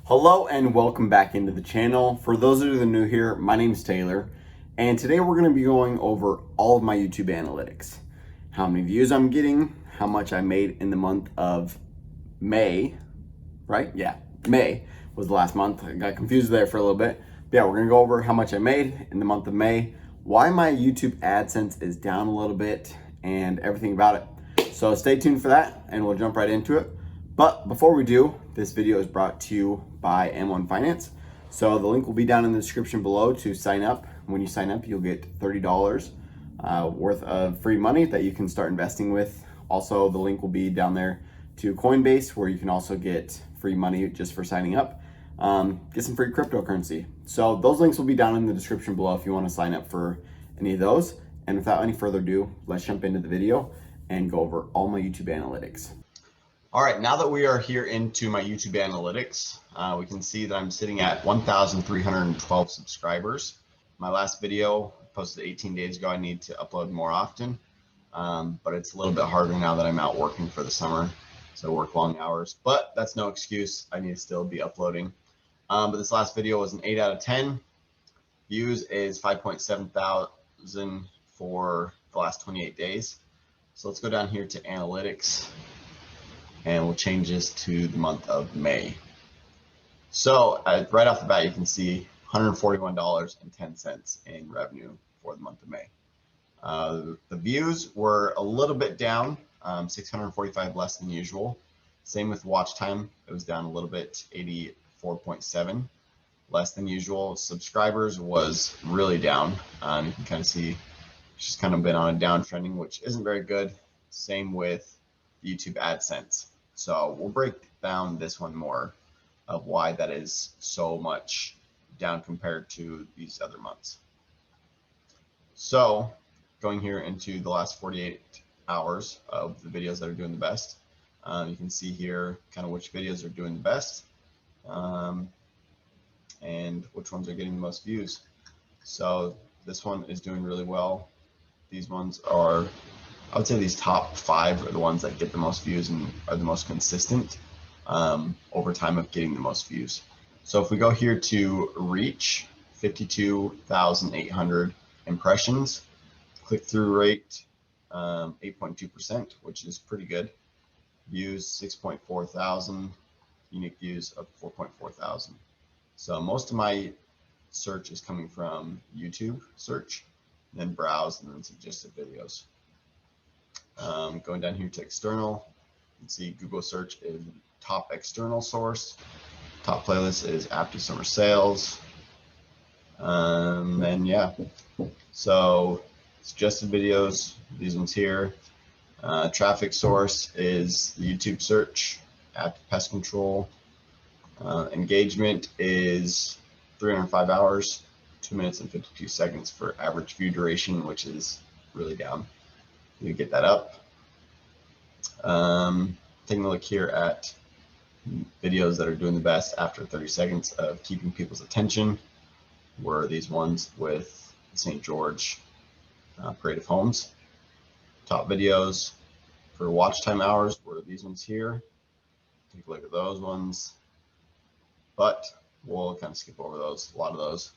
Hello and welcome back into the channel. For those of you that are new here, my name is Taylor, and today we're going to be going over all of my YouTube analytics. How many views I'm getting, how much I made in the month of May, right? Yeah, May was the last month. I got confused there for a little bit. But yeah, we're going to go over how much I made in the month of May, why my YouTube AdSense is down a little bit, and everything about it. So stay tuned for that, and we'll jump right into it. But before we do, this video is brought to you by M1 Finance. So the link will be down in the description below to sign up. When you sign up, you'll get $30 worth of free money that you can start investing with. Also, the link will be down there to Coinbase, where you can also get free money just for signing up. Get some free cryptocurrency. So those links will be down in the description below if you want to sign up for any of those. And without any further ado, let's jump into the video and go over all my YouTube analytics. All right, now that we are here into my YouTube analytics, we can see that I'm sitting at 1,312 subscribers. My last video posted 18 days ago. I need to upload more often, but it's a little bit harder now that I'm out working for the summer. So I work long hours, but that's no excuse. I need to still be uploading. But this last video was an 8 out of 10. Views is 5.7 thousand for the last 28 days. So let's go down here to analytics, and we'll change this to the month of May. So right off the bat, you can see $141.10 in revenue for the month of May. The views were a little bit down, 645 less than usual. Same with watch time. It was down a little bit, 84.7 less than usual. Subscribers was really down. You can kind of see it's just kind of been on a downtrending, which isn't very good. Same with YouTube AdSense. So we'll break down this one more of why that is so much down compared to these other months. So going here into the last 48 hours of the videos that are doing the best, you can see here kind of which videos are doing the best and which ones are getting the most views. So this one is doing really well. These ones are, I would say these top 5 are the ones that get the most views and are the most consistent over time of getting the most views. So if we go here to reach, 52,800 impressions, click-through rate 8.2%, which is pretty good. Views 6.4 thousand, unique views of 4.4 thousand. So most of my search is coming from YouTube search, then browse, and then suggested videos. Going down here to external, you can see Google search is top external source. Top playlist is after summer sales. And yeah, so suggested videos, these ones here. Traffic source is the YouTube search, after pest control. Engagement is 305 hours, 2 minutes and 52 seconds for average view duration, which is really down. You get that up. Taking a look here at videos that are doing the best after 30 seconds of keeping people's attention were these ones with St. George Parade of Homes. Top videos for watch time hours were these ones here. Take a look at those ones, but we'll kind of skip over those, a lot of those.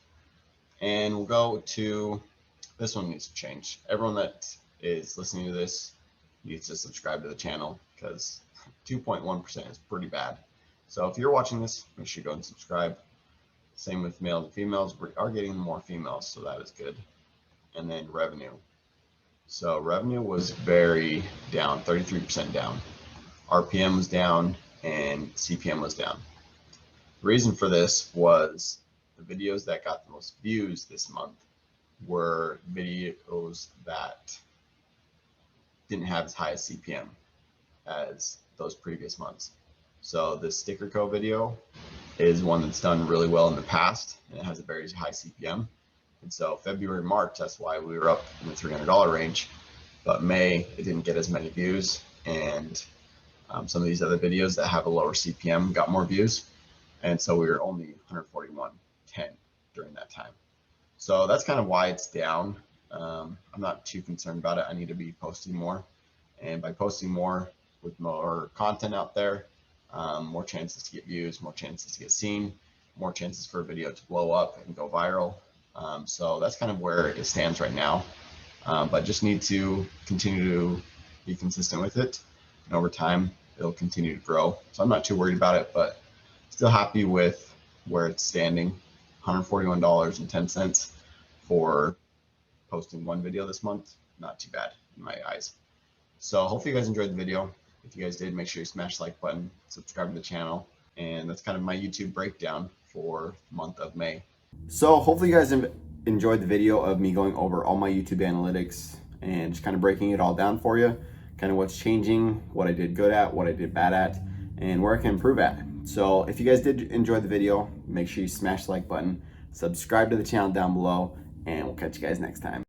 And we'll go to, this one needs to change. Everyone that is listening to this needs to subscribe to the channel because 2.1% is pretty bad. So if you're watching this, make sure you go and subscribe. Same with males and females. We are getting more females, so that is good. And then revenue. So revenue was very down, 33% down. RPM was down and CPM was down. The reason for this was the videos that got the most views this month were videos that didn't have as high a CPM as those previous months. So the sticker co video is one that's done really well in the past, and it has a very high CPM. And so February, March, that's why we were up in the $300 range. But May, it didn't get as many views, and some of these other videos that have a lower CPM got more views. And so we were only 141.10 during that time. So that's kind of why it's down. I'm not too concerned about it. I need to be posting more. And by posting more with more content out there, more chances to get views, more chances to get seen, more chances for a video to blow up and go viral. So that's kind of where it stands right now. But just need to continue to be consistent with it, and over time it'll continue to grow. So I'm not too worried about it, but still happy with where it's standing. $141.10 for posting one video this month. Not too bad in my eyes. So hopefully you guys enjoyed the video. If you guys did, make sure you smash the like button, subscribe to the channel, and that's kind of my YouTube breakdown for the month of May. So hopefully you guys enjoyed the video of me going over all my YouTube analytics and just kind of breaking it all down for you, kind of what's changing, what I did good at, what I did bad at, and where I can improve at. So if you guys did enjoy the video, make sure you smash the like button, subscribe to the channel down below, and we'll catch you guys next time.